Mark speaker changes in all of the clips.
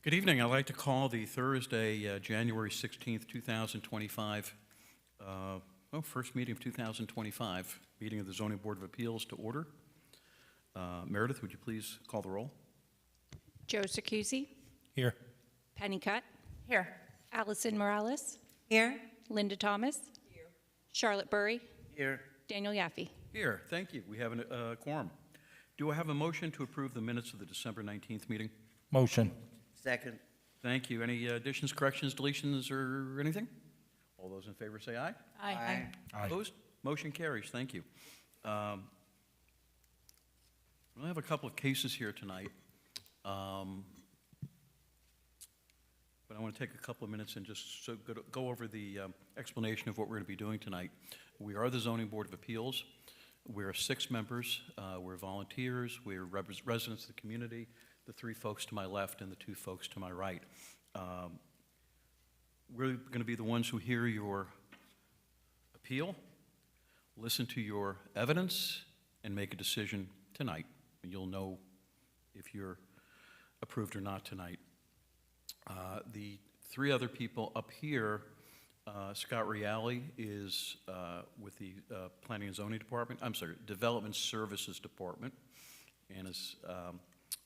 Speaker 1: Good evening. I'd like to call the Thursday, January 16th, 2025, first meeting of 2025, meeting of the Zoning Board of Appeals to order. Meredith, would you please call the roll?
Speaker 2: Joe Circusi.
Speaker 3: Here.
Speaker 2: Penny Cutt.
Speaker 4: Here.
Speaker 2: Allison Morales.
Speaker 4: Here.
Speaker 2: Linda Thomas. Here. Charlotte Burry.
Speaker 4: Here.
Speaker 2: Daniel Yaffe.
Speaker 1: Here. Thank you. We have a quorum. Do I have a motion to approve the minutes of the December 19th meeting?
Speaker 3: Motion.
Speaker 4: Second.
Speaker 1: Thank you. Any additions, corrections, deletions, or anything? All those in favor say aye.
Speaker 4: Aye.
Speaker 1: Opposed? Motion carries. Thank you. We have a couple of cases here tonight, but I want to take a couple of minutes and just go over the explanation of what we're going to be doing tonight. We are the Zoning Board of Appeals. We're 6 members. We're volunteers. We're residents of the community, the 3 folks to my left and the 2 folks to my right. We're going to be the ones who hear your appeal, listen to your evidence, and make a decision tonight. And you'll know if you're approved or not tonight. The 3 other people up here, Scott Reale is with the Planning and Zoning Department, Development Services Department, and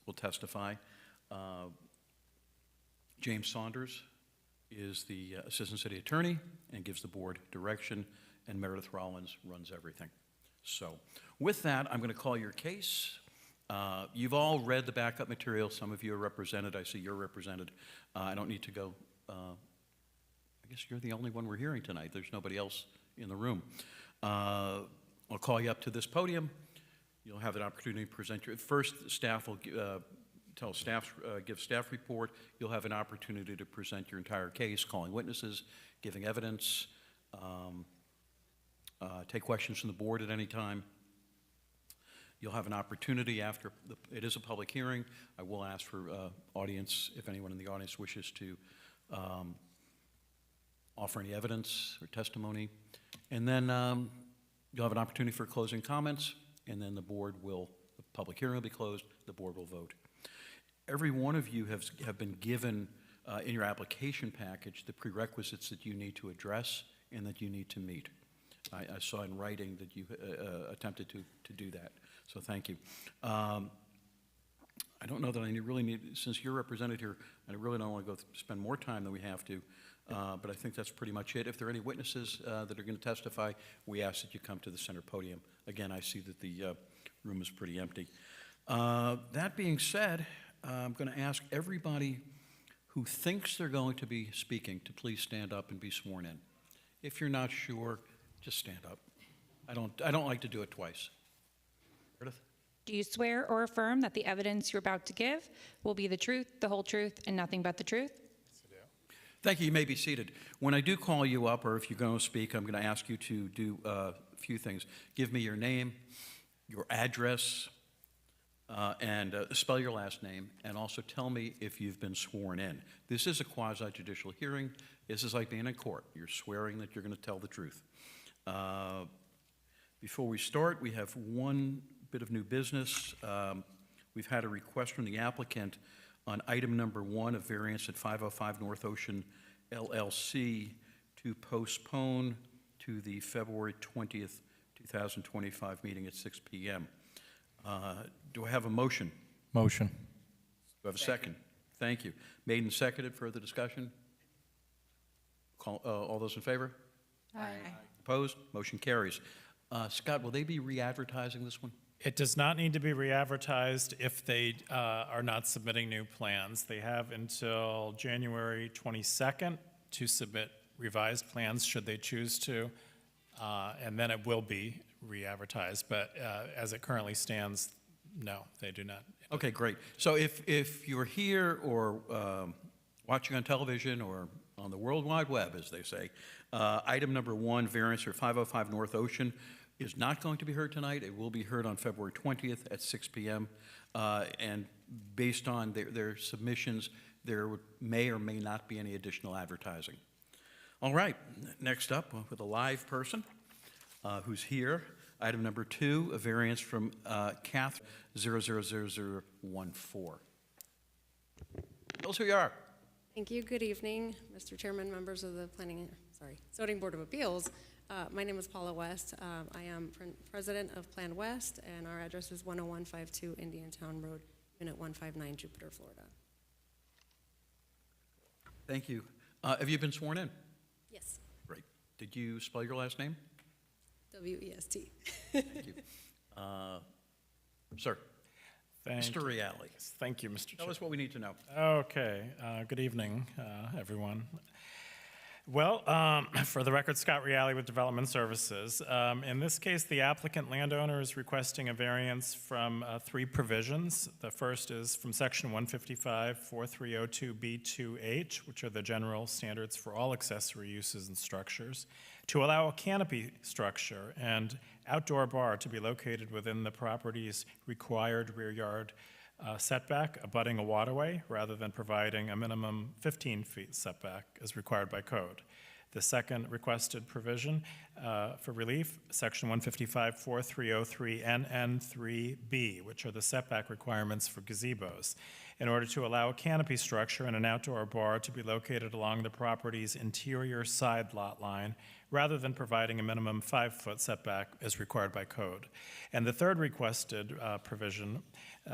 Speaker 1: will testify. James Saunders is the Assistant City Attorney and gives the board direction, and Meredith Rollins runs everything. So with that, I'm going to call your case. You've all read the backup material. Some of you are represented. I see you're represented. I don't need to go. I guess you're the only one we're hearing tonight. There's nobody else in the room. I'll call you up to this podium. You'll have an opportunity to present your first. Staff will give staff report. You'll have an opportunity to present your entire case, calling witnesses, giving evidence, take questions from the board at any time. You'll have an opportunity after it is a public hearing. I will ask for audience, if anyone in the audience wishes to offer any evidence or testimony. And then you'll have an opportunity for closing comments, and then the public hearing will be closed, the board will vote. Every one of you have been given in your application package the prerequisites that you need to address and that you need to meet. I saw in writing that you attempted to do that, so thank you. I don't know that I really need, since you're represented here, I really don't want to spend more time than we have to, but I think that's pretty much it. If there are any witnesses that are going to testify, we ask that you come to the center podium. Again, I see that the room is pretty empty. That being said, I'm going to ask everybody who thinks they're going to be speaking to please stand up and be sworn in. If you're not sure, just stand up. I don't like to do it twice. Meredith?
Speaker 2: Do you swear or affirm that the evidence you're about to give will be the truth, the whole truth, and nothing but the truth?
Speaker 3: Yes, I do.
Speaker 1: Thank you. You may be seated. When I do call you up, or if you're going to speak, I'm going to ask you to do a few things. Give me your name, your address, and spell your last name, and also tell me if you've been sworn in. This is a quasi-judicial hearing. This is like being in court. You're swearing that you're going to tell the truth. Before we start, we have one bit of new business. We've had a request from the applicant on item number 1, a variance at 505 North Ocean LLC to postpone to the February 20th, 2025 meeting at 6 p.m. Do I have a motion?
Speaker 3: Motion.
Speaker 1: Do I have a second? Thank you. Made and seconded. Further discussion? All those in favor?
Speaker 2: Aye.
Speaker 1: Opposed? Motion carries. Scott, will they be re-advertising this one?
Speaker 3: It does not need to be re-advertised if they are not submitting new plans. They have until January 22nd to submit revised plans should they choose to, and then it will be re-advertised. But as it currently stands, no, they do not.
Speaker 1: Okay, great. So if you're here or watching on television or on the World Wide Web, as they say, item number 1, variance for 505 North Ocean, is not going to be heard tonight. It will be heard on February 20th at 6 p.m. And based on their submissions, there may or may not be any additional advertising. All right, next up with a live person who's here. Item number 2, a variance from Catherine 000014. Tell us who you are.
Speaker 4: Thank you. Good evening, Mr. Chairman, members of the Zoning Board of Appeals. My name is Paula West. I am president of Plan West, and our address is 10152 Indiantown Road, Unit 159, Jupiter, Florida.
Speaker 1: Thank you. Have you been sworn in?
Speaker 4: Yes.
Speaker 1: Great. Did you spell your last name?
Speaker 4: W-E-S-T.
Speaker 1: Thank you. Sir,
Speaker 3: Thank
Speaker 1: Mr.
Speaker 3: you.
Speaker 1: Reale,
Speaker 3: Thank you, Mr.
Speaker 1: tell
Speaker 3: Chair.
Speaker 1: us what we need to know.
Speaker 3: Okay, good evening, everyone. Well, for the record, Scott Reale with Development Services. In this case, the applicant landowner is requesting a variance from 3 provisions. The first is from section 155-4302B2H, which are the general standards for all accessory uses and structures, to allow a canopy structure and outdoor bar to be located within the property's required rear yard setback abutting a waterway, rather than providing a minimum 15 feet setback as required by code. The second requested provision for relief, section 155-4303NN3B, which are the setback requirements for gazebos, in order to allow a canopy structure and an outdoor bar to be located along the property's interior side lot line, rather than providing a minimum 5-foot setback as required by code. And the third requested provision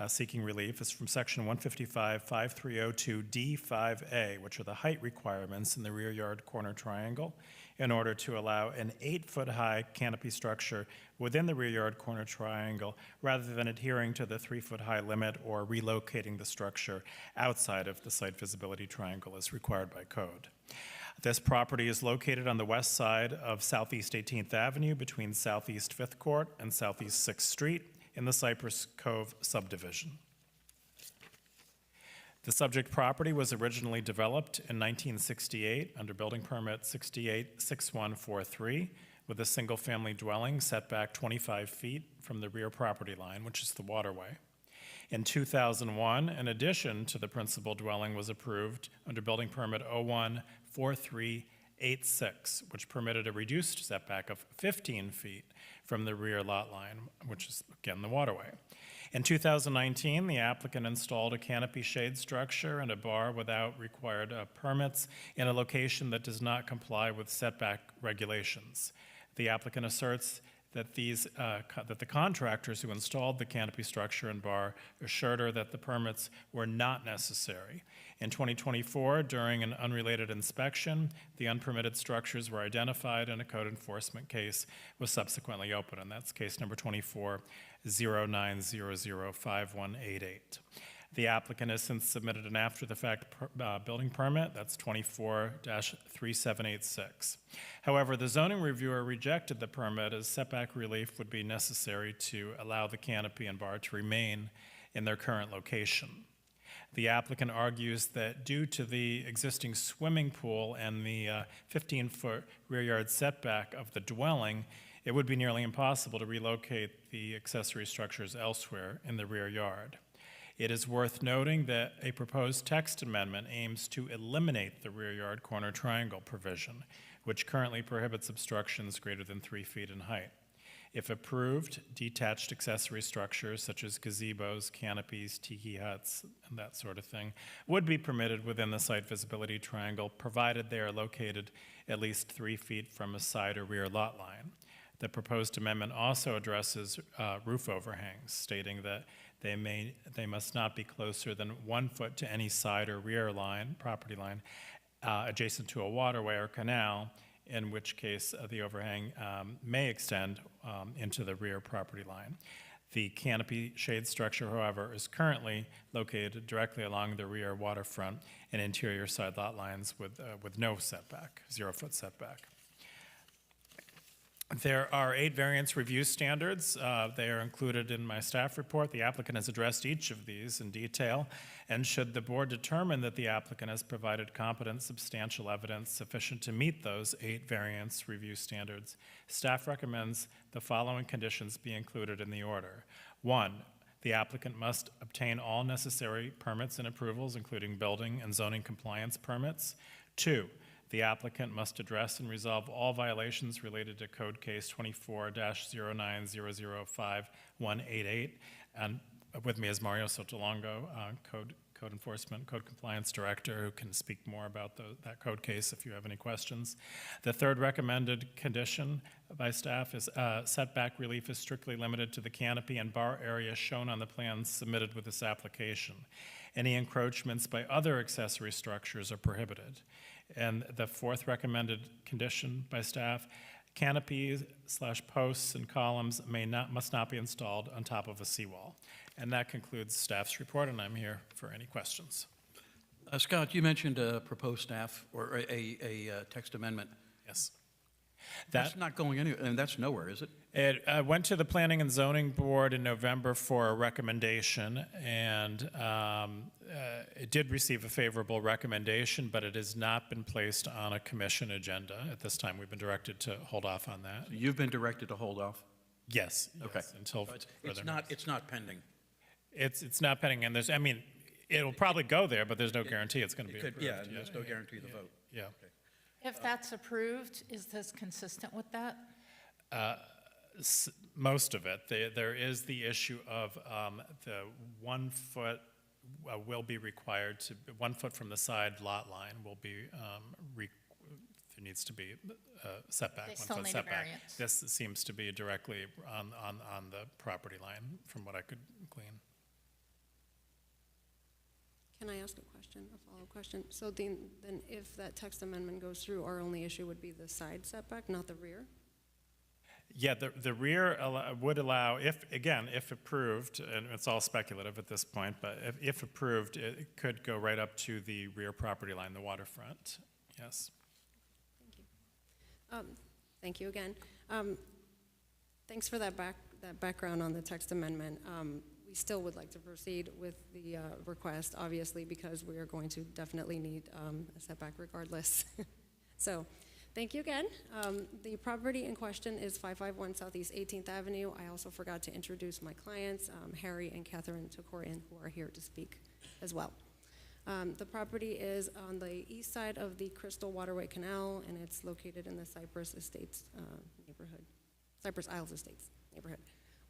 Speaker 3: seeking relief is from section 155-5302D5A, which are the height requirements in the rear yard corner triangle, in order to allow an 8-foot-high canopy structure within the rear yard corner triangle, rather than adhering to the 3-foot-high limit or relocating the structure outside of the site visibility triangle as required by code. This property is located on the west side of Southeast 18th Avenue between Southeast 5th Court and Southeast 6th Street in the Cypress Cove subdivision. The subject property was originally developed in 1968 under building permit 686143 with a single-family dwelling set back 25 feet from the rear property line, which is the waterway. In 2001, an addition to the principal dwelling was approved under building permit 014386, which permitted a reduced setback of 15 feet from the rear lot line, which is, again, the waterway. In 2019, the applicant installed a canopy shade structure and a bar without required permits in a location that does not comply with setback regulations. The applicant asserts that that the contractors who installed the canopy structure and bar assured her that the permits were not necessary. In 2024, during an unrelated inspection, the unpermitted structures were identified and a code enforcement case was subsequently opened, and that's case number 24-09005188. The applicant has since submitted an after-the-fact building permit, that's 24-3786. However, the zoning reviewer rejected the permit as setback relief would be necessary to allow the canopy and bar to remain in their current location. The applicant argues that due to the existing swimming pool and the 15-foot rear yard setback of the dwelling, it would be nearly impossible to relocate the accessory structures elsewhere in the rear yard. It is worth noting that a proposed text amendment aims to eliminate the rear yard corner triangle provision, which currently prohibits obstructions greater than 3 feet in height. If approved, detached accessory structures such as gazebos, canopies, tiki huts, and that sort of thing would be permitted within the site visibility triangle, provided they are located at least 3 feet from a side or rear lot line. The proposed amendment also addresses roof overhangs, stating that they must not be closer than 1 foot to any side or rear line, property line, adjacent to a waterway or canal, in which case the overhang may extend into the rear property line. The canopy shade structure, however, is currently located directly along the rear waterfront and interior side lot lines with no setback, 0-foot setback. There are 8 variance review standards. They are included in my staff report. The applicant has addressed each of these in detail, and should the board determine that the applicant has provided competent, substantial evidence sufficient to meet those 8 variance review standards, staff recommends the following conditions be included in the order. 1, the applicant must obtain all necessary permits and approvals, including building and zoning compliance permits. 2, the applicant must address and resolve all violations related to Code Case 24-09005188, and with me is Mario Sotolongo, Code code enforcement, code compliance director, who can speak more about that code case if you have any questions. The third recommended condition by staff is setback relief is strictly limited to the canopy and bar area shown on the plans submitted with this application. Any encroachments by other accessory structures are prohibited. And the fourth recommended condition by staff, canopies/posts and columns must not be installed on top of a seawall. And that concludes staff's report, and I'm here for any questions.
Speaker 1: Scott, you mentioned a proposed staff or a text amendment.
Speaker 3: Yes.
Speaker 1: That's not going anywhere, and that's nowhere, is it?
Speaker 3: It went to the Planning and Zoning Board in November for a recommendation, and it did receive a favorable recommendation, but it has not been placed on a commission agenda at this time. We've been directed to hold off on that.
Speaker 1: You've been directed to hold off?
Speaker 3: Yes.
Speaker 1: Okay.
Speaker 3: Yes, until
Speaker 1: It's
Speaker 3: further
Speaker 1: not, it's not pending.
Speaker 3: It's not pending, and I mean, it'll probably go there, but there's no guarantee it's going to be
Speaker 1: It could,
Speaker 3: approved.
Speaker 1: yeah, and there's no guarantee of the vote.
Speaker 3: Yeah.
Speaker 5: If that's approved, is this consistent with that?
Speaker 3: Most of it. There is the issue of the 1 foot will be required to, 1 foot from the side lot line will be, there needs to be setback,
Speaker 5: They
Speaker 3: 1
Speaker 5: still
Speaker 3: foot
Speaker 5: need a
Speaker 3: setback.
Speaker 5: variance.
Speaker 3: This seems to be directly on the property line, from what I could glean.
Speaker 4: Can I ask a question, a follow-up question? So then if that text amendment goes through, our only issue would be the side setback, not the rear?
Speaker 3: Yeah, the rear would allow, if approved, and it's all speculative at this point, but if approved, it could go right up to the rear property line, the waterfront. Yes.
Speaker 4: Thank you again. Thanks for that background on the text amendment. We still would like to proceed with the request, obviously, because we are going to definitely need a setback regardless. So, thank you again. The property in question is 551 Southeast 18th Avenue. I also forgot to introduce my clients, Harry and Catherine Tokorian, who are here to speak as well. The property is on the east side of the Crystal Waterway Canal, and it's located in the Cypress Estates neighborhood, Cypress Isles Estates neighborhood.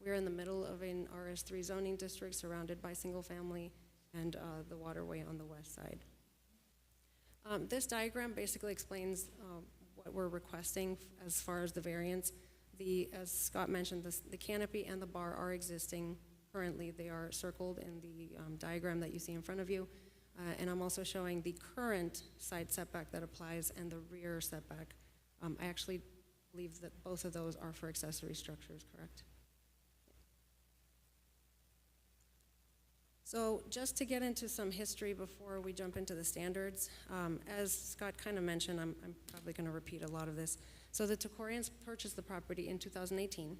Speaker 4: We're in the middle of an RS3 zoning district surrounded by single family and the waterway on the west side. This diagram basically explains what we're requesting as far as the variance. As Scott mentioned, the canopy and the bar are existing currently. They are circled in the diagram that you see in front of you. And I'm also showing the current side setback that applies and the rear setback. I actually believe that both of those are for accessory structures, correct? So just to get into some history before we jump into the standards, as Scott kind of mentioned, I'm probably going to repeat a lot of this. So the Tokorians purchased the property in 2018.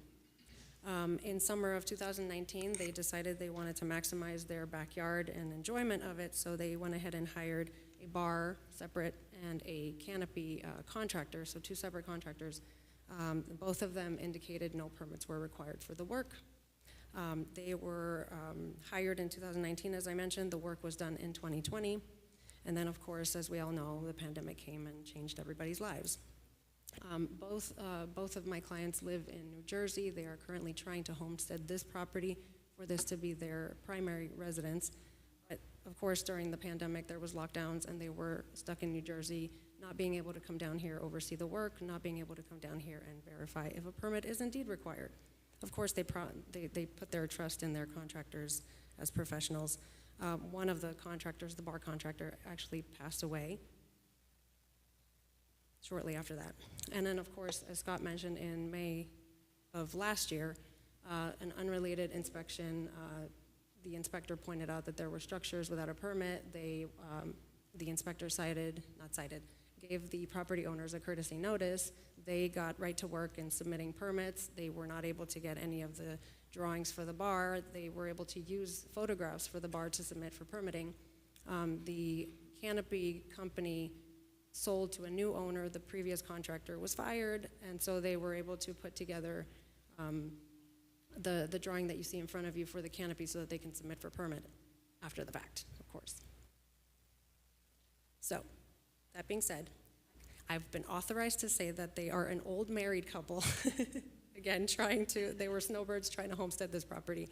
Speaker 4: In summer of 2019, they decided they wanted to maximize their backyard and enjoyment of it, so they went ahead and hired a bar separate and a canopy contractor, so two separate contractors. Both of them indicated no permits were required for the work. They were hired in 2019, as I mentioned. The work was done in 2020. And then, of course, as we all know, the pandemic came and changed everybody's lives. Both of my clients live in New Jersey. They are currently trying to homestead this property for this to be their primary residence. But, of course, during the pandemic, there was lockdowns, and they were stuck in New Jersey, not being able to come down here, oversee the work, not being able to come down here and verify if a permit is indeed required. Of course, they put their trust in their contractors as professionals. One of the contractors, the bar contractor, actually passed away shortly after that. And then, of course, as Scott mentioned, in May of last year, an unrelated inspection, the inspector pointed out that there were structures without a permit. The inspector gave the property owners a courtesy notice. They got right to work in submitting permits. They were not able to get any of the drawings for the bar. They were able to use photographs for the bar to submit for permitting. The canopy company sold to a new owner. The previous contractor was fired, and so they were able to put together the drawing that you see in front of you for the canopy so that they can submit for permit after the fact, of course. So, that being said, I've been authorized to say that they are an old married couple. Again, they were snowbirds trying to homestead this property.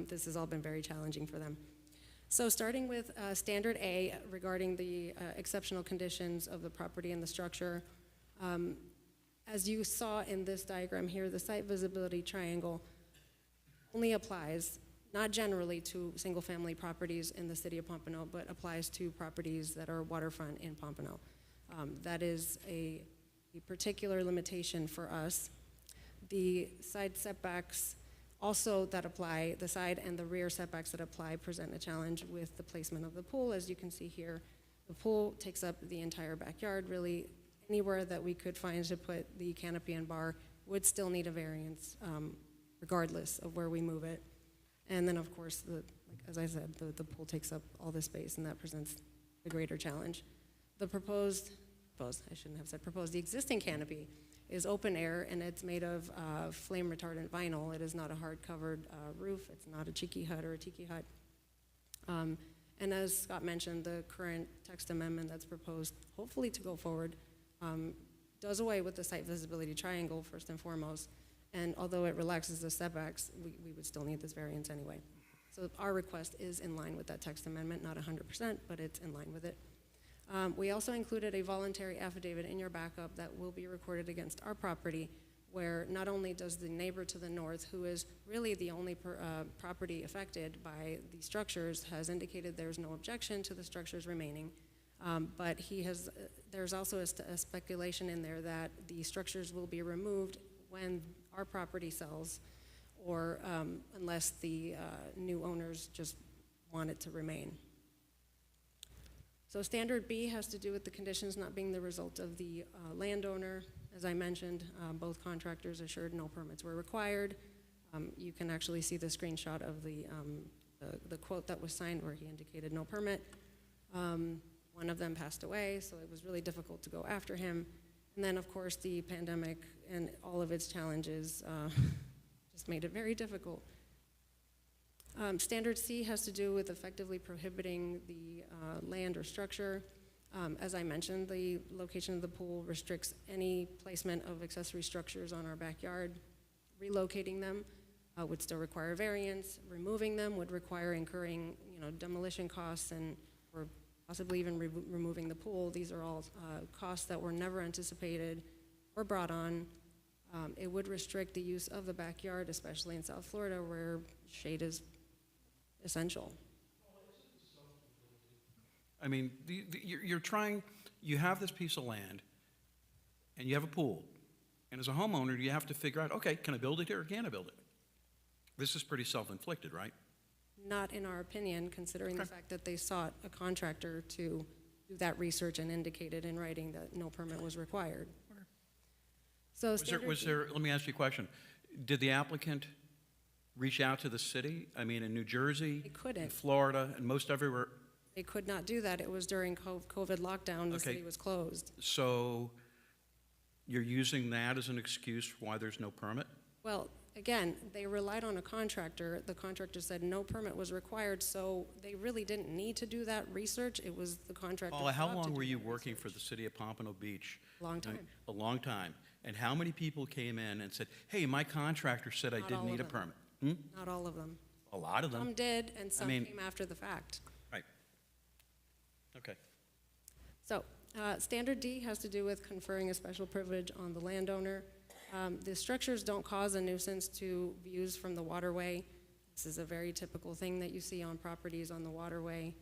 Speaker 4: This has all been very challenging for them. So starting with Standard A regarding the exceptional conditions of the property and the structure, as you saw in this diagram here, the site visibility triangle only applies, not generally to single-family properties in the city of Pompano, but applies to properties that are waterfront in Pompano. That is a particular limitation for us. The side setbacks also that apply, the side and the rear setbacks that apply present a challenge with the placement of the pool. As you can see here, the pool takes up the entire backyard. Really, anywhere that we could find to put the canopy and bar would still need a variance, regardless of where we move it. And then, of course, as I said, the pool takes up all the space, and that presents a greater challenge. The the existing canopy is open air, and it's made of flame retardant vinyl. It is not a hard covered roof. It's not a cheeky hut or a tiki hut. And as Scott mentioned, the current text amendment that's proposed, hopefully to go forward, does away with the site visibility triangle first and foremost. And although it relaxes the setbacks, we would still need this variance anyway. So our request is in line with that text amendment, not 100%, but it's in line with it. We also included a voluntary affidavit in your backup that will be recorded against our property, where not only does the neighbor to the north, who is really the only property affected by the structures, has indicated there's no objection to the structures remaining, but there's also a speculation in there that the structures will be removed when our property sells, or unless the new owners just want it to remain. So Standard B has to do with the conditions not being the result of the landowner. As I mentioned, both contractors assured no permits were required. You can actually see the screenshot of the quote that was signed where he indicated no permit. One of them passed away, so it was really difficult to go after him. And then, of course, the pandemic and all of its challenges just made it very difficult. Standard C has to do with effectively prohibiting the land or structure. As I mentioned, the location of the pool restricts any placement of accessory structures on our backyard. Relocating them would still require variance. Removing them would require incurring, demolition costs or possibly even removing the pool. These are all costs that were never anticipated or brought on. It would restrict the use of the backyard, especially in South Florida, where shade is essential.
Speaker 1: I mean, you have this piece of land, and you have a pool, and as a homeowner, you have to figure out, okay, can I build it here or can't I build it? This is pretty self-inflicted, right?
Speaker 4: Not in our opinion, considering the fact that they sought a contractor to do that research and indicated in writing that no permit was required. So
Speaker 1: let me ask you a question. Did the applicant reach out to the city? I mean, in New Jersey,
Speaker 4: They couldn't.
Speaker 1: in Florida, and most everywhere.
Speaker 4: They could not do that. It was during COVID lockdown. The
Speaker 1: Okay.
Speaker 4: city was closed.
Speaker 1: So you're using that as an excuse for why there's no permit?
Speaker 4: Well, again, they relied on a contractor. The contractor said no permit was required, so they really didn't need to do that research. It was the contractor's
Speaker 1: Paula, how
Speaker 4: job to
Speaker 1: long
Speaker 4: do
Speaker 1: were you
Speaker 4: that
Speaker 1: working for
Speaker 4: research.
Speaker 1: the city of Pompano Beach?
Speaker 4: Long time.
Speaker 1: A long time. And how many people came in and said, hey, my contractor said I
Speaker 4: Not
Speaker 1: didn't
Speaker 4: all
Speaker 1: need a
Speaker 4: of them.
Speaker 1: permit?
Speaker 4: Not all of them.
Speaker 1: A lot of them.
Speaker 4: Some did, and some
Speaker 1: mean-
Speaker 4: came after the fact.
Speaker 1: Right. Okay.
Speaker 4: So, Standard D has to do with conferring a special privilege on the landowner. The structures don't cause a nuisance to views from the waterway. This is a very typical thing that you see on properties on the waterway.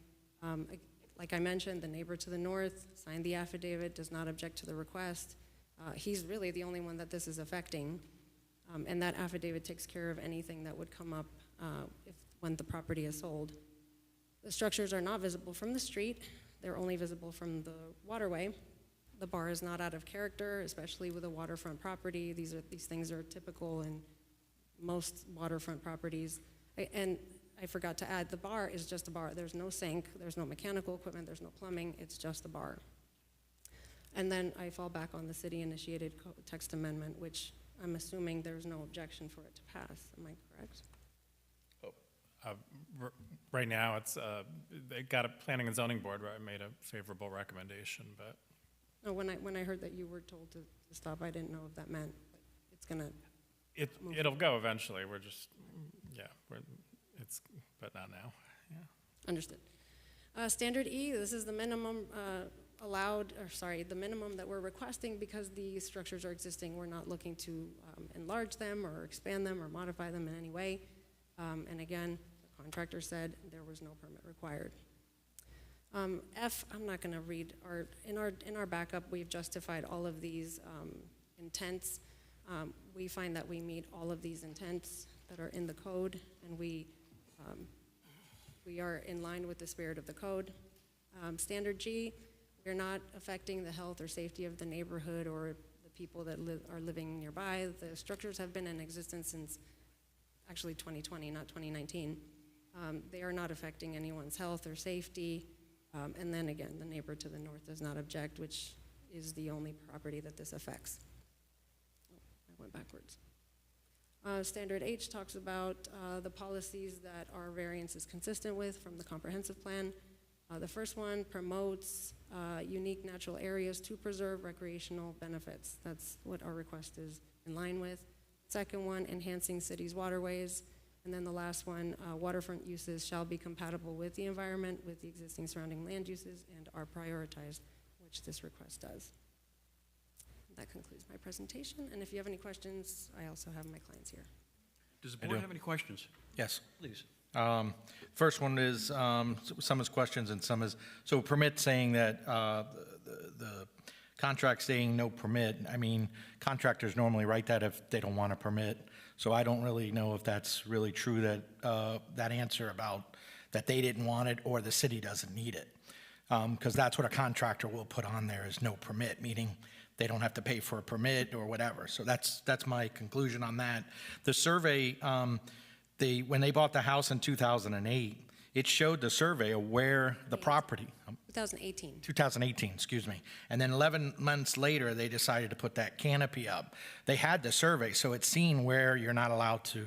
Speaker 4: Like I mentioned, the neighbor to the north signed the affidavit, does not object to the request. He's really the only one that this is affecting. And that affidavit takes care of anything that would come up when the property is sold. The structures are not visible from the street. They're only visible from the waterway. The bar is not out of character, especially with a waterfront property. These things are typical in most waterfront properties. And I forgot to add, the bar is just a bar. There's no sink, there's no mechanical equipment, there's no plumbing, it's just a bar. And then I fall back on the city-initiated text amendment, which I'm assuming there's no objection for it to pass. Am I correct?
Speaker 3: Right now, they got a planning and zoning board where I made a favorable recommendation, but
Speaker 4: No, when I heard that you were told to stop, I didn't know if that meant it's gonna.
Speaker 3: it'll go eventually. We're just, but not now, yeah.
Speaker 4: Understood. Standard E, this is the minimum the minimum that we're requesting because the structures are existing. We're not looking to enlarge them or expand them or modify them in any way. And again, the contractor said there was no permit required. F, I'm not going to read. In our backup, we've justified all of these intents. We find that we meet all of these intents that are in the code, and we are in line with the spirit of the code. Standard G, we're not affecting the health or safety of the neighborhood or the people that are living nearby. The structures have been in existence since actually 2020, not 2019. They are not affecting anyone's health or safety. And then again, the neighbor to the north does not object, which is the only property that this affects. Oh, I went backwards. Standard H talks about the policies that our variance is consistent with from the comprehensive plan. The first one promotes unique natural areas to preserve recreational benefits. That's what our request is in line with. Second one, enhancing cities' waterways. And then the last one, waterfront uses shall be compatible with the environment, with the existing surrounding land uses, and are prioritized, which this request does. That concludes my presentation. And if you have any questions, I also have my clients here.
Speaker 1: Does the board have any questions?
Speaker 6: Yes.
Speaker 1: Please.
Speaker 6: First one is, some is questions and some is, so permit saying that the contract saying no permit, I mean, contractors normally write that if they don't want a permit. So I don't really know if that's really true, that that answer about that they didn't want it or the city doesn't need it. Because that's what a contractor will put on there is no permit, meaning they don't have to pay for a permit or whatever. So that's my conclusion on that. The survey, when they bought the house in 2008, it showed the survey of where the property,
Speaker 4: 2018.
Speaker 6: 2018, excuse me. And then 11 months later, they decided to put that canopy up. They had the survey, so it's seen where you're not allowed to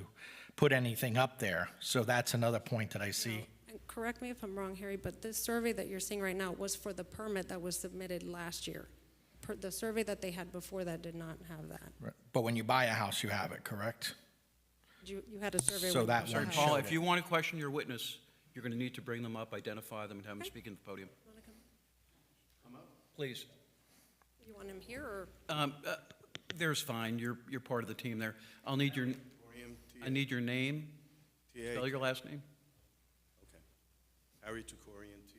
Speaker 6: put anything up there. So that's another point that I see.
Speaker 4: And correct me if I'm wrong, Harry, but this survey that you're seeing right now was for the permit that was submitted last year. The survey that they had before that did not have that.
Speaker 6: Right. But when you buy a house, you have it, correct?
Speaker 4: You had a survey.
Speaker 6: So
Speaker 4: when
Speaker 6: that
Speaker 4: you
Speaker 6: one
Speaker 4: bought the
Speaker 6: showed
Speaker 4: house.
Speaker 1: Paula,
Speaker 6: it.
Speaker 1: if you want to question your witness, you're going to need to bring them up, identify them, and have them speak in the podium. Please.
Speaker 4: You want him here or?
Speaker 1: There's fine. You're part of the team there. I need your name. Spell your last name.
Speaker 7: Okay. Harry Tukorian, Takorian,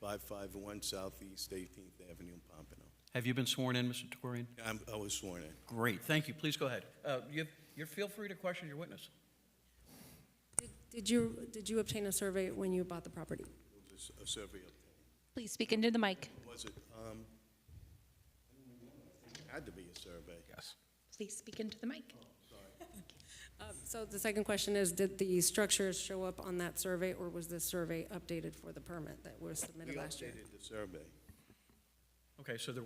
Speaker 7: 551 Southeast 18th Avenue, Pompano.
Speaker 1: Have you been sworn in, Mr. Tukorian?
Speaker 7: I was sworn in.
Speaker 1: Great. Thank you. Please go ahead. You feel free to question your witness.
Speaker 4: Did you obtain a survey when you bought the property?
Speaker 7: It was a survey obtained.
Speaker 2: Please speak into the mic.
Speaker 7: Was it? It had to be a survey.
Speaker 6: Yes.
Speaker 2: Please speak into the mic.
Speaker 4: So the second question is, did the structures show up on that survey, or was this survey updated for the permit that was submitted
Speaker 7: We
Speaker 4: last year?
Speaker 7: updated the survey.
Speaker 1: Okay, so there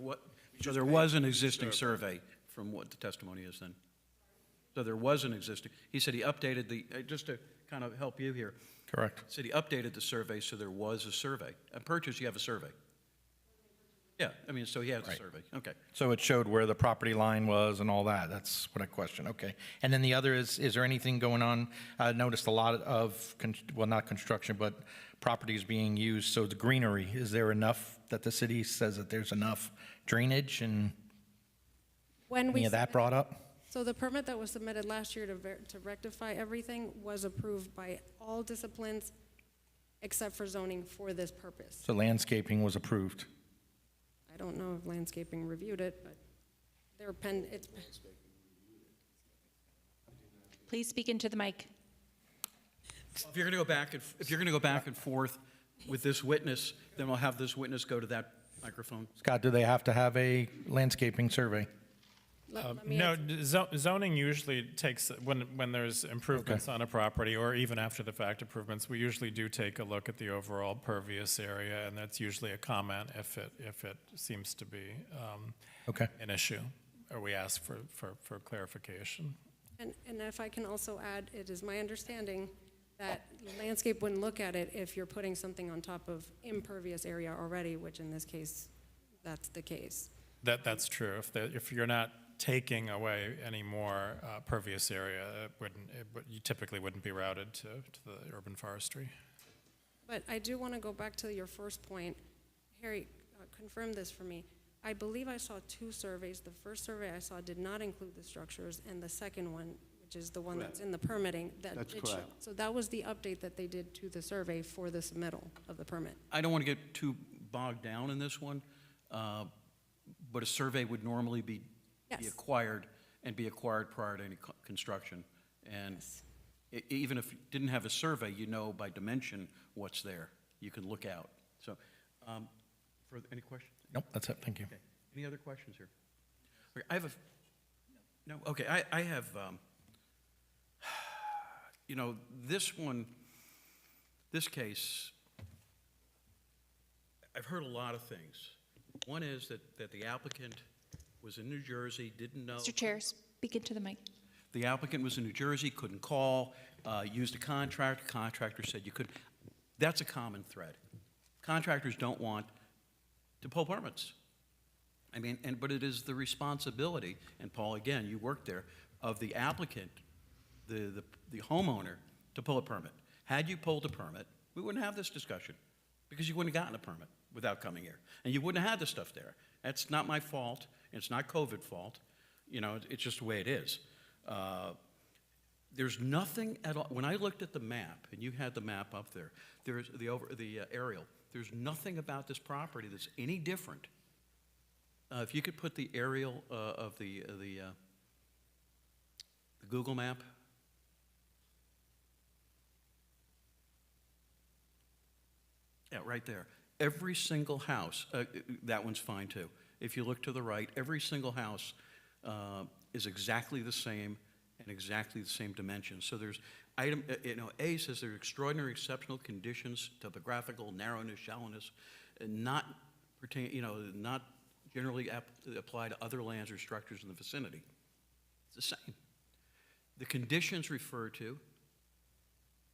Speaker 7: just
Speaker 1: was
Speaker 7: paid
Speaker 1: an
Speaker 7: for the
Speaker 1: existing
Speaker 7: survey.
Speaker 1: survey from what the testimony is then. So there was an existing, he said he updated just to kind of help you here,
Speaker 6: Correct.
Speaker 1: said he updated the survey, so there was a survey. At purchase, you have a survey. Yeah, I mean, so he has a
Speaker 6: Right.
Speaker 1: survey. Okay.
Speaker 6: So it showed where the property line was and all that. That's what I question. Okay. And then the other is there anything going on? I noticed a lot of, well, not construction, but properties being used. So the greenery, is there enough that the city says that there's enough drainage and
Speaker 4: When we
Speaker 6: any of that brought up?
Speaker 4: So the permit that was submitted last year to rectify everything was approved by all disciplines except for zoning for this purpose.
Speaker 6: So landscaping was approved.
Speaker 4: I don't know if landscaping reviewed it, but it's
Speaker 2: Please speak into the mic.
Speaker 1: If you're going to go back and forth with this witness, then we'll have this witness go to that microphone.
Speaker 6: Scott, do they have to have a landscaping survey?
Speaker 4: let me
Speaker 3: No,
Speaker 4: ask-
Speaker 3: zoning usually takes, when there's improvements on a property, or even after the fact improvements, we usually do take a look at the overall pervious area, and that's usually a comment if it seems to be
Speaker 6: Okay.
Speaker 3: an issue, or we ask for clarification.
Speaker 4: And if I can also add, it is my understanding that landscape wouldn't look at it if you're putting something on top of impervious area already, which in this case, that's the case.
Speaker 3: That's true. If you're not taking away any more pervious area. You typically wouldn't be routed to the urban forestry.
Speaker 4: But I do want to go back to your first point. Harry, confirm this for me. I believe I saw 2 surveys. The first survey I saw did not include the structures, and the second one, which is the one that's in the permitting,
Speaker 7: That's
Speaker 4: did show.
Speaker 7: correct.
Speaker 4: So that was the update that they did to the survey for the submittal of the permit.
Speaker 1: I don't want to get too bogged down in this one, but a survey would normally be
Speaker 4: Yes.
Speaker 1: acquired and be acquired prior to any construction. And
Speaker 4: Yes.
Speaker 1: even if you didn't have a survey, you know by dimension what's there. You can look out. So, any questions?
Speaker 6: Nope, that's it, thank you.
Speaker 1: Okay. Any other questions here? Okay, I have no, okay, I have, this one, this case, I've heard a lot of things. One is that the applicant was in New Jersey, didn't know.
Speaker 2: Mr. Chair, speak into the mic.
Speaker 1: The applicant was in New Jersey, couldn't call, used a contractor said you could. That's a common thread. Contractors don't want to pull permits. I mean, but it is the responsibility, and Paul, again, you worked there, of the applicant, the homeowner, to pull a permit. Had you pulled a permit, we wouldn't have this discussion, because you wouldn't have gotten a permit without coming here. And you wouldn't have had the stuff there. That's not my fault, it's not COVID fault. It's just the way it is. There's nothing at all, when I looked at the map, and you had the map up there, there's the aerial, there's nothing about this property that's any different. If you could put the aerial of the Google map. Yeah, right there. Every single house, that one's fine too. If you look to the right, every single house is exactly the same and exactly the same dimensions. So there's A says there are extraordinary exceptional conditions, topographical, narrowness, shallowness, not not generally apply to other lands or structures in the vicinity. It's the same. The conditions referred to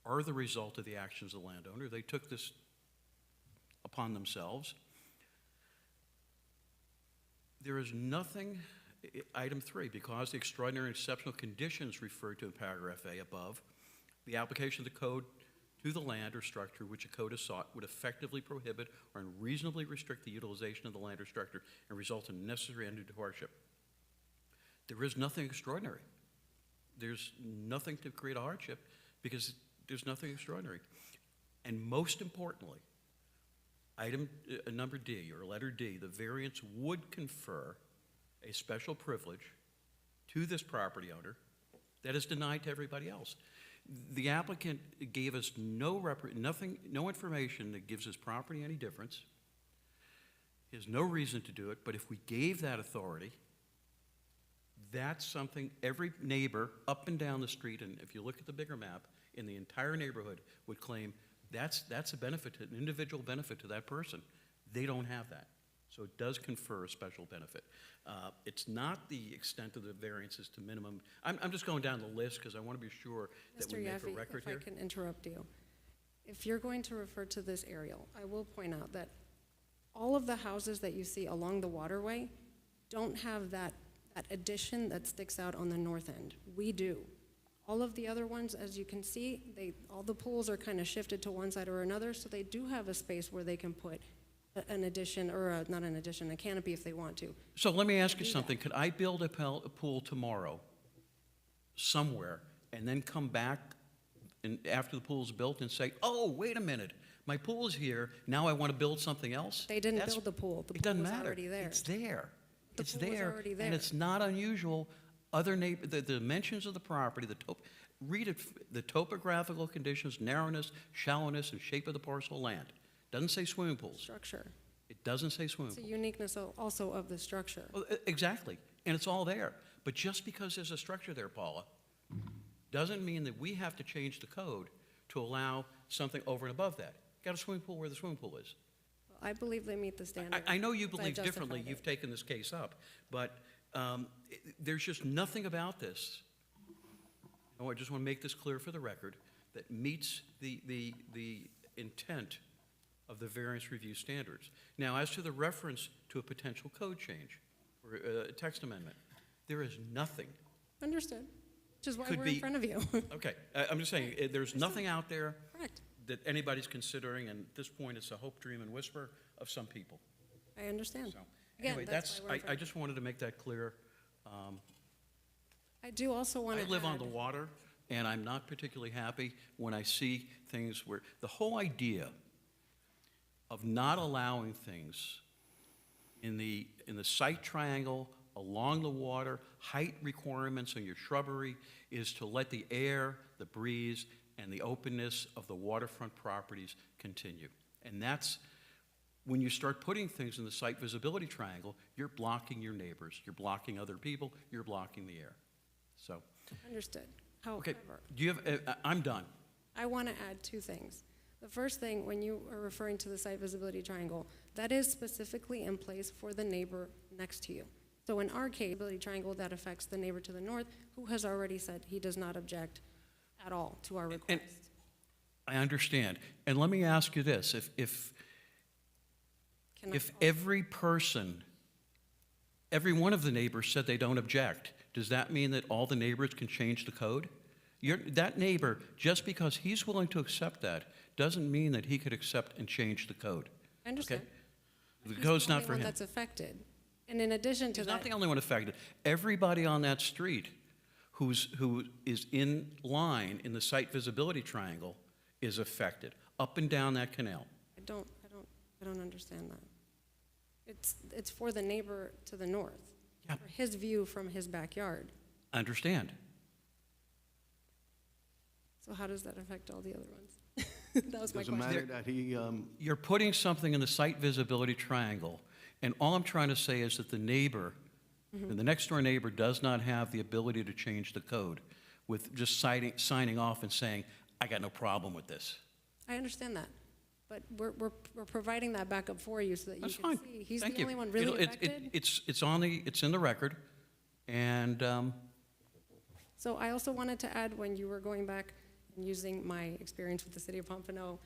Speaker 1: are the result of the actions of the landowner. They took this upon themselves. There is nothing, item 3, because the extraordinary and exceptional conditions referred to in paragraph A above, the application of the code to the land or structure which a code is sought would effectively prohibit or unreasonably restrict the utilization of the land or structure and result in necessary undue hardship. There is nothing extraordinary. There's nothing to create a hardship because there's nothing extraordinary. And most importantly, item number D, or letter D, the variance would confer a special privilege to this property owner that is denied to everybody else. The applicant gave us no information that gives his property any difference. He has no reason to do it, but if we gave that authority, that's something every neighbor up and down the street, and if you look at the bigger map, in the entire neighborhood would claim that's a benefit, an individual benefit to that person. They don't have that. So it does confer a special benefit. It's not the extent of the variances to minimum. I'm just going down the list because I want to be sure that we
Speaker 4: Mr.
Speaker 1: make a
Speaker 4: Yaffe,
Speaker 1: record
Speaker 4: if
Speaker 1: here.
Speaker 4: I can interrupt you. If you're going to refer to this aerial, I will point out that all of the houses that you see along the waterway don't have that addition that sticks out on the north end. We do. All of the other ones, as you can see, all the pools are kind of shifted to one side or another, so they do have a space where they can put an addition, or not an addition, a canopy if they want to.
Speaker 1: So let me ask you something. Could I build a pool tomorrow somewhere and then come back after the pool's built and say, oh, wait a minute, my pool's here, now I want to build something else?
Speaker 4: They didn't build the pool. The
Speaker 1: It
Speaker 4: pool
Speaker 1: doesn't
Speaker 4: was
Speaker 1: matter.
Speaker 4: already there.
Speaker 1: It's there.
Speaker 4: The
Speaker 1: It's
Speaker 4: pool was
Speaker 1: there,
Speaker 4: already there.
Speaker 1: and it's not unusual. The dimensions of the property, read it, the topographical conditions, narrowness, shallowness, and shape of the parcel of land. Doesn't say swimming pools.
Speaker 4: Structure.
Speaker 1: It doesn't say swimming
Speaker 4: It's a
Speaker 1: pools.
Speaker 4: uniqueness also of the structure.
Speaker 1: Well, exactly, and it's all there. But just because there's a structure there, Paula, doesn't mean that we have to change the code to allow something over and above that. Got a swimming pool where the swimming pool is.
Speaker 4: I believe they meet the standard.
Speaker 1: I know you
Speaker 4: because I
Speaker 1: believe differently.
Speaker 4: justified
Speaker 1: You've
Speaker 4: it.
Speaker 1: taken this case up, but there's just nothing about this. I just want to make this clear for the record, that meets the intent of the variance review standards. Now, as to the reference to a potential code change or a text amendment, There is nothing.
Speaker 4: Understood, which is why
Speaker 1: Could
Speaker 4: we're
Speaker 1: be-
Speaker 4: in front of you.
Speaker 1: Okay, I'm just saying, there's nothing out there
Speaker 4: Correct.
Speaker 1: that anybody's considering, and at this point, it's a hope, dream, and whisper of some people.
Speaker 4: I understand.
Speaker 1: So,
Speaker 4: Again,
Speaker 1: anyway,
Speaker 4: that's why we're in
Speaker 1: I
Speaker 4: front of
Speaker 1: just wanted to make that clear.
Speaker 4: I do also want
Speaker 1: I
Speaker 4: to
Speaker 1: live on
Speaker 4: add-
Speaker 1: the water, and I'm not particularly happy when I see things where, the whole idea of not allowing things in the site triangle, along the water, height requirements on your shrubbery, is to let the air, the breeze, and the openness of the waterfront properties continue. And that's, when you start putting things in the site visibility triangle, you're blocking your neighbors, you're blocking other people, you're blocking the air. So,
Speaker 4: Understood.
Speaker 1: okay,
Speaker 4: However,
Speaker 1: do you have, I'm done.
Speaker 4: I want to add two things. The first thing, when you are referring to the site visibility triangle, that is specifically in place for the neighbor next to you. So in our case, visibility triangle, that affects the neighbor to the north, who has already said he does not object at all to our request.
Speaker 1: I understand. And let me ask you this, if
Speaker 4: Can I
Speaker 1: If
Speaker 4: also-
Speaker 1: every person, every one of the neighbors said they don't object, does that mean that all the neighbors can change the code? That neighbor, just because he's willing to accept that, doesn't mean that he could accept and change the code.
Speaker 4: I understand.
Speaker 1: The
Speaker 4: He's
Speaker 1: code's
Speaker 4: the
Speaker 1: not
Speaker 4: only
Speaker 1: for
Speaker 4: one
Speaker 1: him.
Speaker 4: that's affected. And in addition to
Speaker 1: He's
Speaker 4: that.
Speaker 1: not the only one affected. Everybody on that street who is in line in the site visibility triangle is affected, up and down that canal.
Speaker 4: I don't understand that. It's for the neighbor to the north,
Speaker 1: Yeah.
Speaker 4: for his view from his backyard.
Speaker 1: Understand?
Speaker 4: So how does that affect all the other ones? That was my
Speaker 7: Doesn't
Speaker 4: question.
Speaker 7: matter that he,
Speaker 1: You're putting something in the site visibility triangle, and all I'm trying to say is that the neighbor, the next door neighbor does not have the ability to change the code with just signing off and saying, I got no problem with this.
Speaker 4: I understand that, but we're providing that backup for you so that you
Speaker 1: That's
Speaker 4: can
Speaker 1: fine.
Speaker 4: see. He's
Speaker 1: Thank
Speaker 4: the
Speaker 1: you.
Speaker 4: only one really affected.
Speaker 1: It's in the record, and
Speaker 4: So I also wanted to add, when you were going back and using my experience with the city of Pompano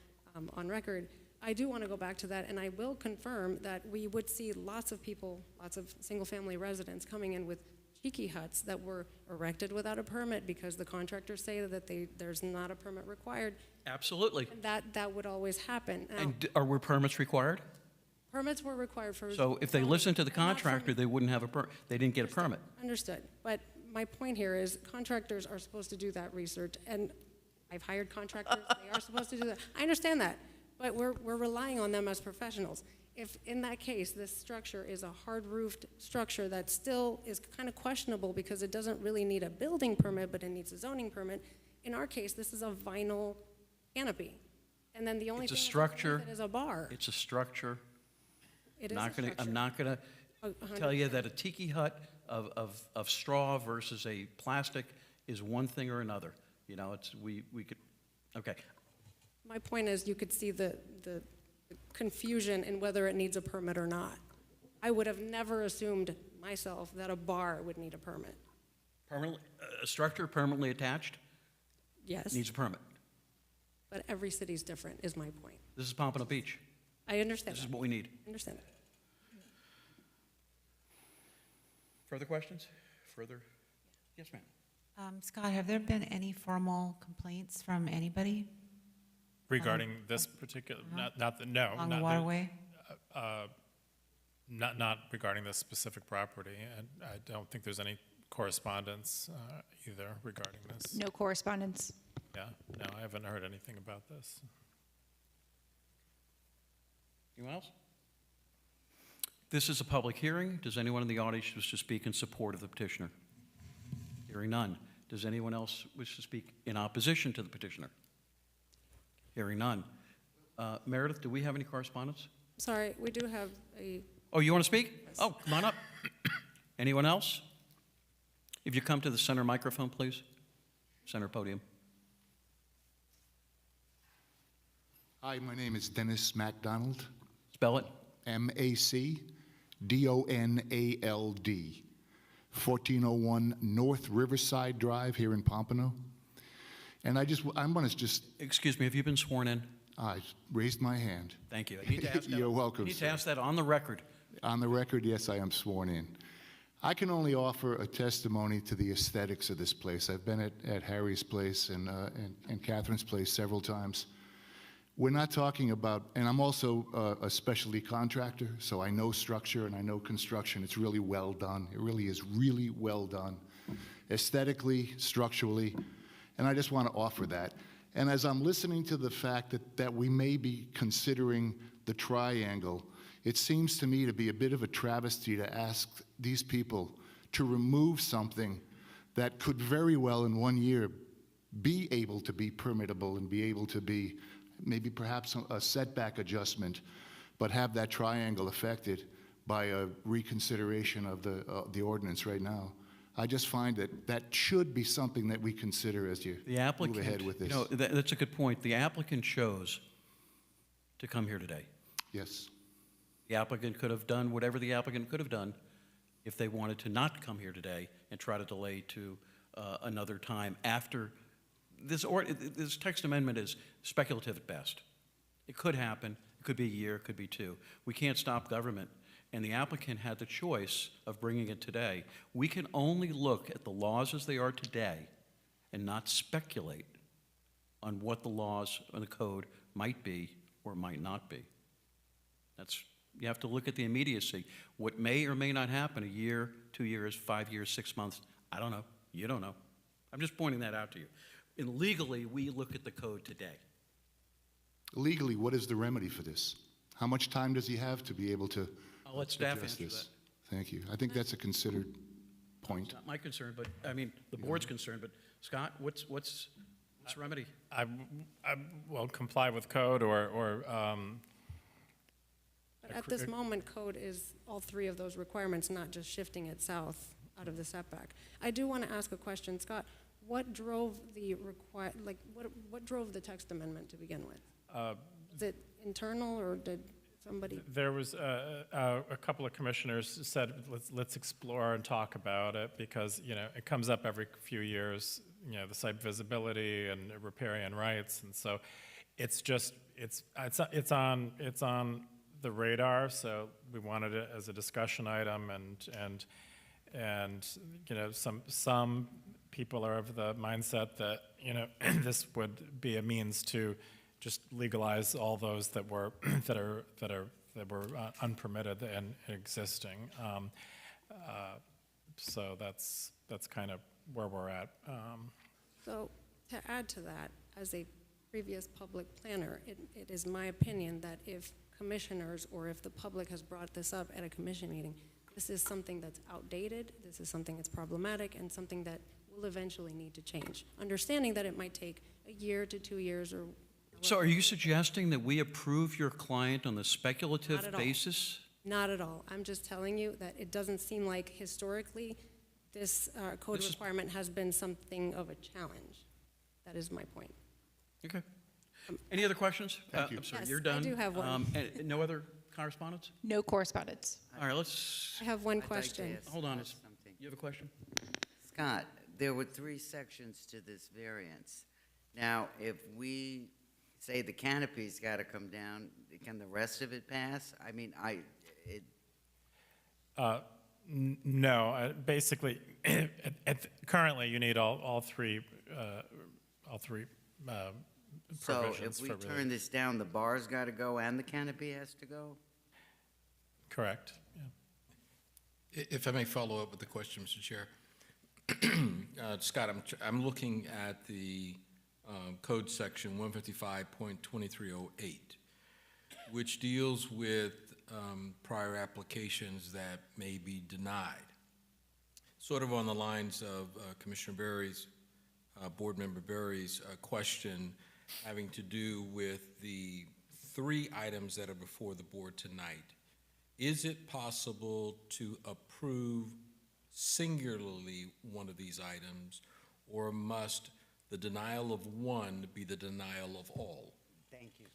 Speaker 4: on record, I do want to go back to that, and I will confirm that we would see lots of people, lots of single-family residents coming in with cheeky huts that were erected without a permit because the contractors say that there's not a permit required.
Speaker 1: absolutely.
Speaker 4: And that would always happen. Now,
Speaker 1: And were permits required?
Speaker 4: permits were required for.
Speaker 1: So if they
Speaker 4: zoning,
Speaker 1: listened to the
Speaker 4: but not for-
Speaker 1: contractor, they wouldn't have they didn't get a permit.
Speaker 4: Understood. But my point here is contractors are supposed to do that research, and I've hired contractors, they are supposed to do that. I understand that, but we're relying on them as professionals. If, in that case, this structure is a hard-roofed structure that still is kind of questionable because it doesn't really need a building permit, but it needs a zoning permit, in our case, this is a vinyl canopy. And then the only
Speaker 1: It's a
Speaker 4: thing that's
Speaker 1: structure.
Speaker 4: underneath it is a bar.
Speaker 1: It's a structure.
Speaker 4: It is a
Speaker 1: I'm
Speaker 4: structure.
Speaker 1: not going
Speaker 4: A
Speaker 1: to
Speaker 4: hundred
Speaker 1: tell you that a tiki hut of straw versus a plastic is one thing or another. You know, we could, okay.
Speaker 4: My point is, you could see the confusion in whether it needs a permit or not. I would have never assumed myself that a bar would need a permit.
Speaker 1: A structure permanently attached
Speaker 4: Yes,
Speaker 1: needs a permit.
Speaker 4: but every city's different, is my point.
Speaker 1: This is Pompano Beach.
Speaker 4: I understand
Speaker 1: This is
Speaker 4: that.
Speaker 1: what we need.
Speaker 4: I understand that.
Speaker 1: Further questions? Further? Yes, ma'am.
Speaker 8: Scott, have there been any formal complaints from anybody
Speaker 3: Regarding this particular, no.
Speaker 8: along the
Speaker 3: not the-
Speaker 8: waterway?
Speaker 3: Not regarding this specific property, and I don't think there's any correspondence either regarding this.
Speaker 2: No correspondence.
Speaker 3: Yeah, no, I haven't heard anything about this.
Speaker 1: Anyone else? This is a public hearing. Does anyone in the audience wish to speak in support of the petitioner? Hearing none. Does anyone else wish to speak in opposition to the petitioner? Hearing none. Meredith, do we have any correspondence?
Speaker 4: Sorry, we do have a,
Speaker 1: Oh, you want to speak? Oh, come on up. Anyone else? If you come to the center microphone, please. Center podium.
Speaker 9: Hi, my name is Dennis MacDonald,
Speaker 1: Spell it.
Speaker 9: MacDonald, 1401 North Riverside Drive here in Pompano. And I'm going to just,
Speaker 1: Excuse me, have you been sworn in?
Speaker 9: I raised my hand.
Speaker 1: Thank you. I need to ask that.
Speaker 9: You're welcome,
Speaker 1: I need to
Speaker 9: sir.
Speaker 1: ask that on the record.
Speaker 9: On the record, yes, I am sworn in. I can only offer a testimony to the aesthetics of this place. I've been at Harry's place and Catherine's place several times. We're not talking about, and I'm also a specialty contractor, so I know structure and I know construction. It's really well done. It really is really well done, aesthetically, structurally, and I just want to offer that. And as I'm listening to the fact that we may be considering the triangle, it seems to me to be a bit of a travesty to ask these people to remove something that could very well in 1 year be able to be permittable and be able to be maybe perhaps a setback adjustment, but have that triangle affected by a reconsideration of the ordinance right now. I just find that should be something that we consider as you
Speaker 1: The applicant,
Speaker 9: move ahead with this.
Speaker 1: you know, that's a good point. The applicant chose to come here today.
Speaker 9: Yes.
Speaker 1: The applicant could have done whatever the applicant could have done if they wanted to not come here today and try to delay to another time after. This text amendment is speculative at best. It could happen. It could be a year. It could be two. We can't stop government. And the applicant had the choice of bringing it today. We can only look at the laws as they are today and not speculate on what the laws and the code might be or might not be. You have to look at the immediacy. What may or may not happen, a year, 2 years, 5 years, 6 months, I don't know. You don't know. I'm just pointing that out to you. And legally, we look at the code today.
Speaker 9: Legally, what is the remedy for this? How much time does he have to be able to
Speaker 1: I'll let staff
Speaker 9: address
Speaker 1: answer
Speaker 9: this?
Speaker 1: that.
Speaker 9: Thank you. I think that's a considered point.
Speaker 1: It's not my concern, but, I mean, the board's concern, but Scott, what's the remedy?
Speaker 3: I will comply with code or
Speaker 4: But at this moment, code is all three of those requirements, not just shifting it south out of the setback. I do want to ask a question, Scott. What drove the what drove the text amendment to begin with? Is it internal, or did somebody?
Speaker 3: There was a couple of commissioners said, let's explore and talk about it, because, you know, it comes up every few years, you know, the site visibility and riparian rights, and so it's on the radar. So we wanted it as a discussion item, and you know, some people are of the mindset that, you know, this would be a means to just legalize all those that were unpermitted and existing. So that's kind of where we're at.
Speaker 4: So to add to that, as a previous public planner, it is my opinion that if commissioners or if the public has brought this up at a commission meeting, this is something that's outdated, this is something that's problematic, and something that will eventually need to change. Understanding that it might take a year to 2 years or.
Speaker 1: So are you suggesting that we approve your client on the speculative
Speaker 4: Not at all.
Speaker 1: basis?
Speaker 4: Not at all. I'm just telling you that it doesn't seem like historically this code requirement has been something of a challenge. That is my point.
Speaker 1: Okay. Any other questions?
Speaker 9: Thank you.
Speaker 1: I'm sorry,
Speaker 4: Yes,
Speaker 1: you're
Speaker 4: I
Speaker 1: done?
Speaker 4: do have one.
Speaker 1: And no other correspondence?
Speaker 2: No correspondence.
Speaker 1: All right, let's,
Speaker 4: I have one
Speaker 10: I'd like to
Speaker 4: question.
Speaker 10: ask
Speaker 1: hold on.
Speaker 10: something.
Speaker 1: You have a question?
Speaker 10: Scott, there were 3 sections to this variance. Now, if we say the canopy's got to come down, can the rest of it pass? I mean,
Speaker 3: No, basically, currently you need all three
Speaker 10: so
Speaker 3: provisions
Speaker 10: if we
Speaker 3: for
Speaker 10: turn
Speaker 3: relief.
Speaker 10: this down, the bar's got to go and the canopy has to go?
Speaker 3: Correct. Yeah.
Speaker 11: If I may follow up with the question, Mr. Chair. Scott, I'm looking at the code section 155.2308, which deals with prior applications that may be denied. Sort of on the lines of Commissioner Berry's, Board Member Berry's question having to do with the 3 items that are before the board tonight. Is it possible to approve singularly one of these items, or must the denial of one be the denial of all?
Speaker 10: Thank you.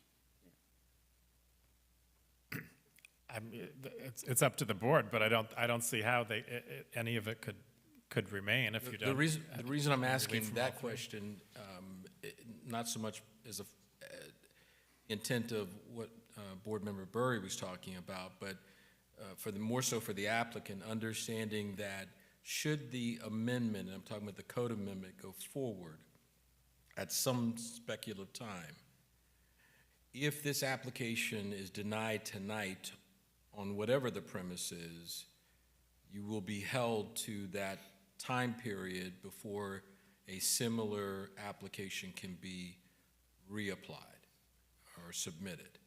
Speaker 3: It's up to the board, but I don't see how any of it could remain if you don't.
Speaker 11: The reason I'm asking
Speaker 3: from all
Speaker 11: that
Speaker 3: 3.
Speaker 11: question, not so much as a intent of what Board Member Burry was talking about, but more so for the applicant, understanding that should the amendment, and I'm talking about the code amendment, go forward at some speculative time, if this application is denied tonight on whatever the premise is, you will be held to that time period before a similar application can be reapplied or submitted.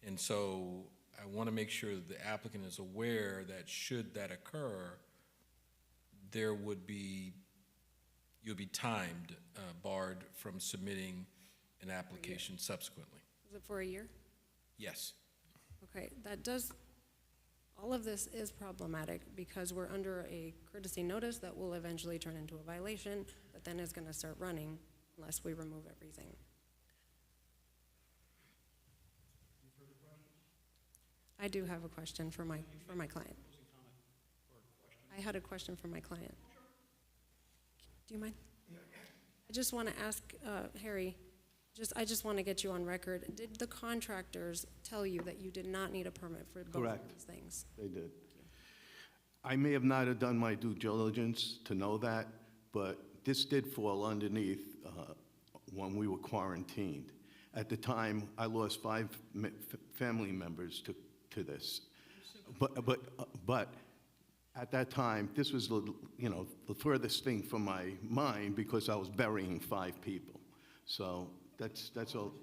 Speaker 11: And so I want to make sure that the applicant is aware that should that occur, you'll be timed, barred from submitting an application subsequently.
Speaker 4: Is it for a year?
Speaker 11: Yes.
Speaker 4: Okay, all of this is problematic because we're under a courtesy notice that will eventually turn into a violation, that then is going to start running unless we remove everything. I do have a question for my client. I had a question for my client. Do you mind? I just want to ask Harry, I just want to get you on record. Did the contractors tell you that you did not need a permit for both of these things?
Speaker 7: They did. I may have not have done my due diligence to know that, but this did fall underneath when we were quarantined. At the time, I lost 5 family members to this. But at that time, this was the furthest thing from my mind because I was burying 5 people. So that's all.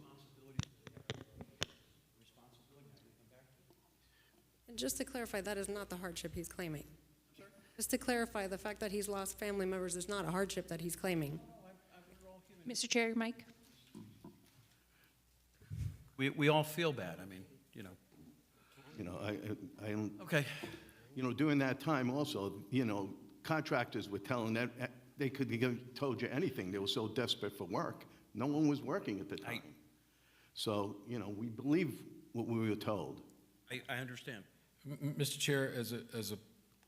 Speaker 4: And just to clarify, that is not the hardship he's claiming. Just to clarify, the fact that he's lost family members is not a hardship that he's claiming.
Speaker 2: Mr. Chair, your mic.
Speaker 1: We all feel bad, I mean, Okay.
Speaker 7: During that time also, contractors were telling that they could have told you anything. They were so desperate for work. No one was working at the time. So, we believe what we were told.
Speaker 1: I understand.
Speaker 11: Mr. Chair, as a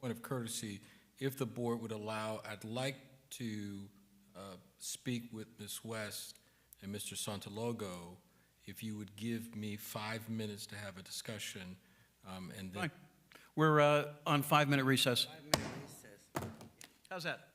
Speaker 11: point of courtesy, if the board would allow, I'd like to speak with Ms. West and Mr. Santalogo, if you would give me 5 minutes to have a discussion, and then.
Speaker 1: Fine. We're on 5-minute recess.
Speaker 10: 5-minute recess.
Speaker 1: How's that?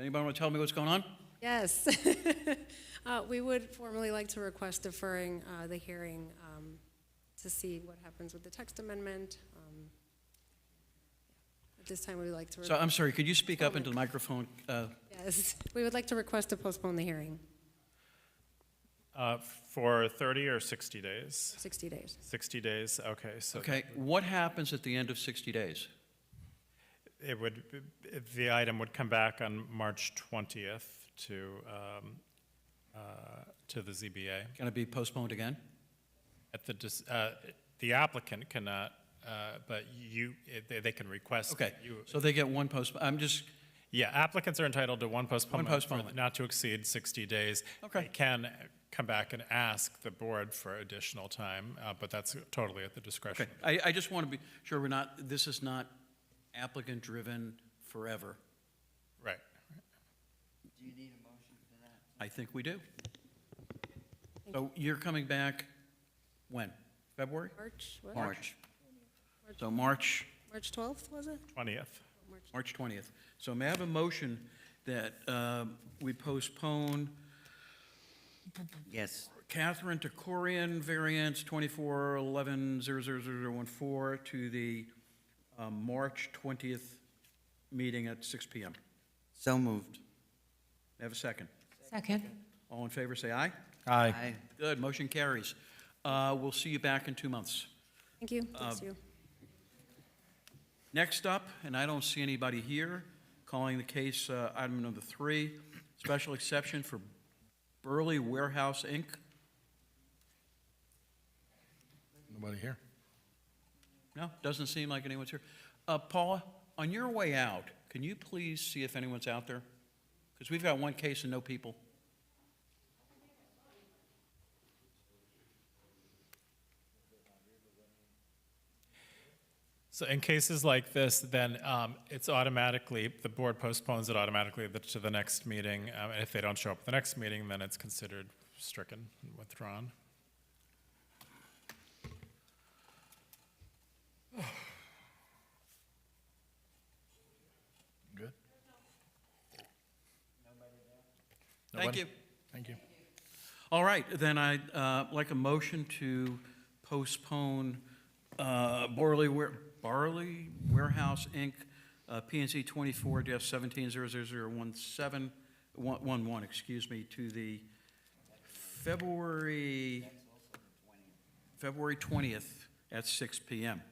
Speaker 1: Anybody want to tell me what's going on?
Speaker 4: Yes. We would formally like to request deferring the hearing to see what happens with the text amendment. At this time, we would like to.
Speaker 1: So I'm sorry, could you speak up into the microphone?
Speaker 4: Yes, we would like to request to postpone the hearing,
Speaker 3: For 30 or 60 days?
Speaker 4: 60 days.
Speaker 3: 60 days, okay, so.
Speaker 1: Okay, what happens at the end of 60 days?
Speaker 3: It would, the item would come back on March 20th to the ZBA.
Speaker 1: Can it be postponed again?
Speaker 3: The applicant cannot, but they can request.
Speaker 1: Okay,
Speaker 3: you-
Speaker 1: so they get one I'm just,
Speaker 3: Yeah, applicants are entitled to one postponement.
Speaker 1: postponement.
Speaker 3: Not to exceed 60 days.
Speaker 1: Okay.
Speaker 3: They can come back and ask the board for additional time, but that's totally at the discretion.
Speaker 1: okay. I just want to be sure this is not applicant-driven forever.
Speaker 3: Right.
Speaker 10: Do you need a motion for that?
Speaker 1: I think we do. So you're coming back when? February?
Speaker 4: March, what?
Speaker 10: March.
Speaker 1: So March
Speaker 4: 12th, was it?
Speaker 3: 20th.
Speaker 1: March 20th. So may I have a motion that we postpone
Speaker 10: Yes.
Speaker 1: Catherine Tokorian variance 2411-00014 to the March 20th meeting at 6 PM?
Speaker 10: So moved.
Speaker 1: May I have a second?
Speaker 8: Second.
Speaker 1: All in favor, say aye.
Speaker 6: Aye.
Speaker 1: Good, motion carries. We'll see you back in 2 months.
Speaker 4: Thank you. Thanks you.
Speaker 1: Next up, and I don't see anybody here, calling the case item number 3, special exception for Burley Warehouse, Inc.
Speaker 6: Nobody here?
Speaker 1: No, doesn't seem like anyone's here. Paula, on your way out, can you please see if anyone's out there? Because we've got one case and no people.
Speaker 3: So in cases like this, then it's automatically, the board postpones it automatically to the next meeting. And if they don't show up at the next meeting, then it's considered stricken and withdrawn.
Speaker 6: Good.
Speaker 1: Thank you.
Speaker 6: Thank you.
Speaker 1: All right, then I'd like a motion to postpone Barley Warehouse, Inc., PNC 24-17001711, excuse me, to the February 20th at 6 PM.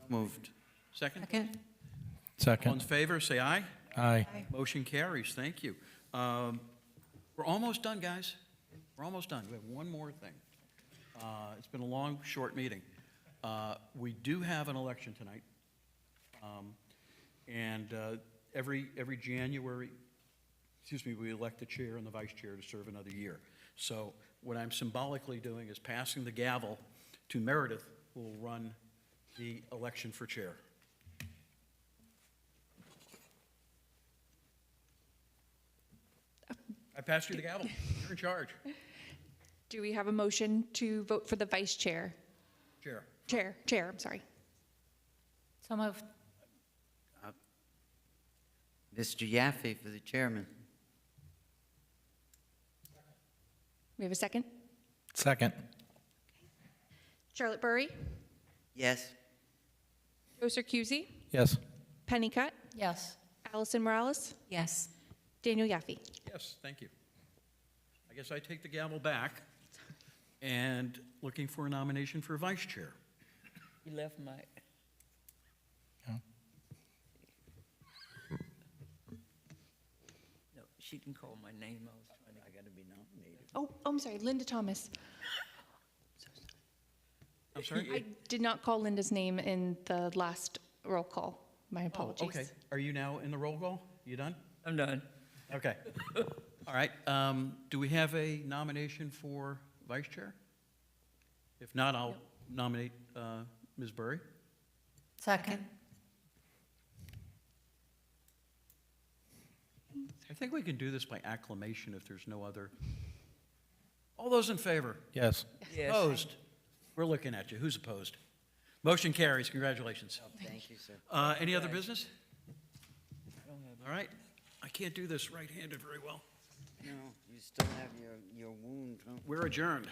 Speaker 10: Moved.
Speaker 1: Second?
Speaker 8: Second.
Speaker 1: All in
Speaker 6: Second.
Speaker 1: favor, say aye.
Speaker 6: Aye.
Speaker 1: Motion carries, thank you. We're almost done, guys. We're almost done. We have one more thing. It's been a long, short meeting. We do have an election tonight. And every January, we elect the chair and the vice chair to serve another year. So what I'm symbolically doing is passing the gavel to Meredith, who will run the election for chair. I passed you the gavel. You're in charge.
Speaker 2: Do we have a motion to vote for the vice chair?
Speaker 1: Chair.
Speaker 2: Chair, I'm sorry.
Speaker 5: So moved.
Speaker 10: Mr. Yaffe for the chairman.
Speaker 2: We have a second?
Speaker 6: Second.
Speaker 2: Charlotte Burry,
Speaker 10: Yes.
Speaker 2: Joe Circusi,
Speaker 6: Yes.
Speaker 2: Penny Cutt,
Speaker 5: Yes.
Speaker 2: Allison Morales,
Speaker 8: Yes.
Speaker 2: Daniel Yaffe.
Speaker 1: Yes, thank you. I guess I take the gavel back and looking for a nomination for vice chair.
Speaker 12: You left my. No, she didn't call my name. I was trying to. I got to be nominated.
Speaker 2: Oh, I'm sorry, Linda Thomas.
Speaker 1: I'm sorry?
Speaker 2: I did not call Linda's name in the last roll call. My
Speaker 1: Oh,
Speaker 2: apologies.
Speaker 1: okay. Are you now in the roll call? You done?
Speaker 12: I'm done.
Speaker 1: Okay. All right. Do we have a nomination for vice chair? If not, I'll nominate Ms. Burry.
Speaker 5: Second.
Speaker 1: I think we can do this by acclamation if there's no other. All those in favor?
Speaker 6: Yes.
Speaker 12: Yes.
Speaker 1: Opposed? We're looking at you. Who's opposed? Motion carries. Congratulations.
Speaker 10: Thank you, sir.
Speaker 1: Any other business? All right. can't do this right-handed very well.
Speaker 10: No, you still have your wound, huh?
Speaker 1: We're adjourned.